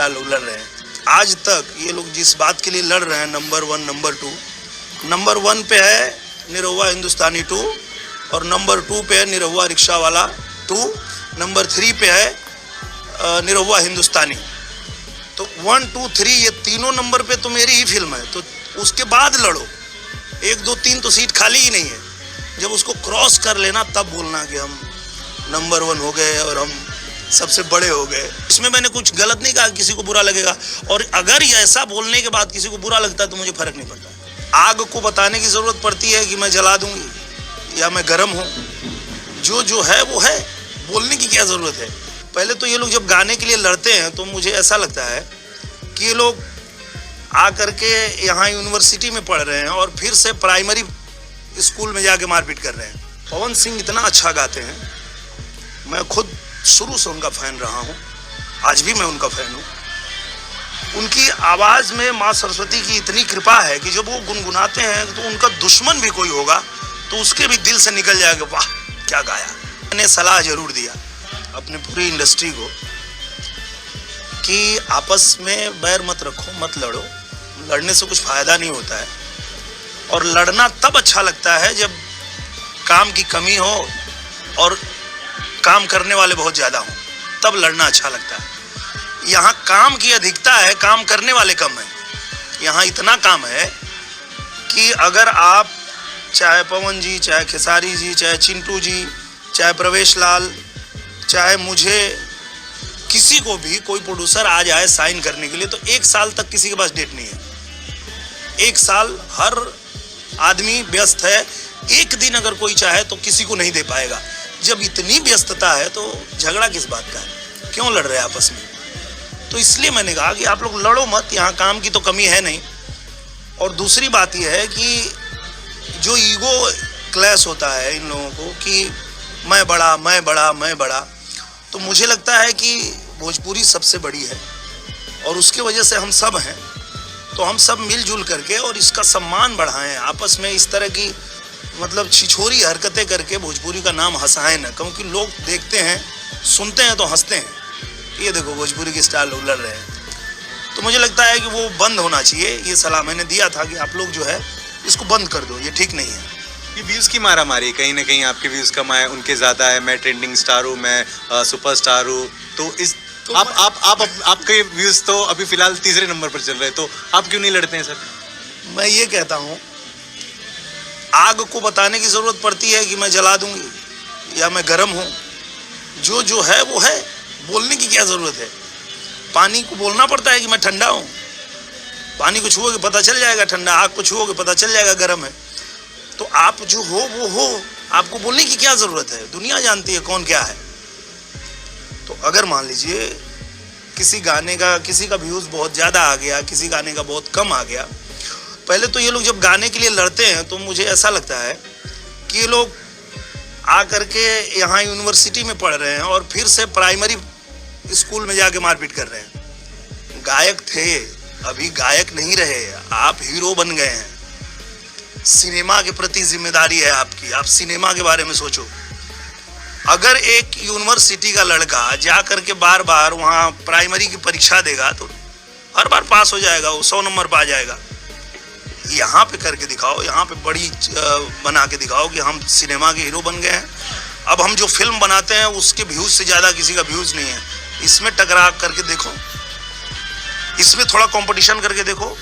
लोग लड़ रहे हैं। आज तक ये लोग जिस बात के लिए लड़ रहे हैं, नंबर 1, नंबर 2, नंबर 1 पे है निरहुआ हिंदुस्तानी 2 और नंबर 2 पे है निरहुआ रिक्शा वाला 2, नंबर 3 पे है निरहुआ हिंदुस्तानी। तो 1, 2, 3 ये तीनों नंबर पे तो मेरी ही फिल्म है, तो उसके बाद लड़ो। 1, 2, 3 तो सीट खाली ही नहीं है। जब उसको क्रॉस कर लेना तब बोलना कि हम नंबर 1 हो गए और हम सबसे बड़े हो गए। इसमें मैंने कुछ गलत नहीं कहा, किसी को बुरा लगेगा। और अगर ऐसा बोलने के बाद किसी को बुरा लगता है तो मुझे फर्क नहीं पड़ता। आग को बताने की जरूरत पड़ती है कि मैं जला दूंगी या मैं गर्म हूँ, जो है वो है, बोलने की क्या जरूरत है। पहले तो ये लोग जब गाने के लिए लड़ते हैं तो मुझे ऐसा लगता है कि ये लोग आ करके यहाँ यूनिवर्सिटी में पढ़ रहे हैं और फिर से प्राइमरी स्कूल में जाके मारपीट कर रहे हैं। पवन सिंह इतना अच्छा गाते हैं, मैं खुद शुरू से उनका फैन रहा हूँ, आज भी मैं उनका फैन हूँ। उनकी आवाज़ में माँ सरस्वती की इतनी कृपा है कि जब वो गुनगुनाते हैं तो उनका दुश्मन भी कोई होगा तो उसके भी दिल से निकल जाएगा, वाह क्या गाया। मैंने सलाह जरूर दिया अपने पूरी इंडस्ट्री को कि आपस में बैर मत रखो, मत लड़ो, लड़ने से कुछ फ़ायदा नहीं होता है। और लड़ना तब अच्छा लगता है जब काम की कमी हो और काम करने वाले बहुत ज़्यादा हों, तब लड़ना अच्छा लगता है। यहाँ काम की अधिकता है, काम करने वाले कम हैं। यहाँ इतना काम है कि अगर आप चाहे पवन जी, चाहे खेसारी जी, चाहे चिंटू जी, चाहे प्रवेश लाल, चाहे मुझे, किसी को भी कोई प्रोड्यूसर आ जाए साइन करने के लिए तो 1 साल तक किसी के पास डेट नहीं है। 1 साल हर आदमी व्यस्त है। एक दिन अगर कोई चाहे तो किसी को नहीं दे पाएगा। जब इतनी व्यस्तता है तो झगड़ा किस बात का है, क्यों लड़ रहे हैं आपस में। तो इसलिए मैंने कहा कि आप लोग लड़ो मत, यहाँ काम की तो कमी है नहीं। और दूसरी बात यह है कि जो ईगो क्लैश होता है इन लोगों को कि मैं बड़ा, मैं बड़ा, मैं बड़ा, तो मुझे लगता है कि भोजपुरी सबसे बड़ी है और उसके वजह से हम सब हैं। तो हम सब मिलजुल करके और इसका सम्मान बढ़ाएं, आपस में इस तरह की मतलब छिछोरी हरकतें करके भोजपुरी का नाम हंसाएं ना, क्योंकि लोग देखते हैं, सुनते हैं तो हंसते हैं। ये देखो भोजपुरी के स्टार लोग लड़ रहे हैं, तो मुझे लगता है कि वो बंद होना चाहिए। ये सलाह मैंने दिया था कि आप लोग जो है इसको बंद कर दो, ये ठीक नहीं है। ये व्यूज़ की मारा मारी, कहीं ना कहीं आपके व्यूज़ कम आए, उनके ज़्यादा है। मैं ट्रेंडिंग स्टार हूँ, मैं सुपरस्टार हूँ, तो इस तो आपके व्यूज़ तो अभी फिलहाल तीसरे नंबर पर चल रहे हैं, तो आप क्यों नहीं लड़ते हैं सर? मैं ये कहता हूँ, आग को बताने की ज़रूरत पड़ती है कि मैं जला दूंगी या मैं गर्म हूँ, जो है वो है, बोलने की क्या ज़रूरत है। पानी को बोलना पड़ता है कि मैं ठंडा हूँ, पानी को छुओगे पता चल जाएगा ठंडा, आग को छुओगे पता चल जाएगा गर्म है। तो आप जो हो वो हो, आपको बोलने की क्या ज़रूरत है, दुनिया जानती है कौन क्या है। तो अगर मान लीजिए किसी गाने का, किसी का व्यूज़ बहुत ज़्यादा आ गया, किसी गाने का बहुत कम आ गया, पहले तो ये लोग जब गाने के लिए लड़ते हैं तो मुझे ऐसा लगता है कि ये लोग आ करके यहाँ यूनिवर्सिटी में पढ़ रहे हैं और फिर से प्राइमरी स्कूल में जाके मारपीट कर रहे हैं। गायक थे, अभी गायक नहीं रहे, आप हीरो बन गए हैं। सिनेमा के प्रति जिम्मेदारी है आपकी, आप सिनेमा के बारे में सोचो। अगर एक यूनिवर्सिटी का लड़का जा करके बार बार वहाँ प्राइमरी की परीक्षा देगा तो हर बार पास हो जाएगा, वो 100 नंबर पर आ जाएगा। यहाँ पे करके दिखाओ, यहाँ पे बड़ी बना के दिखाओ कि हम सिनेमा के हीरो बन गए हैं। अब हम जो फिल्म बनाते हैं उसके व्यूज़ से ज़्यादा किसी का व्यूज़ नहीं है। इसमें टकरा करके देखो, इसमें थोड़ा कंपटीशन करके देखो,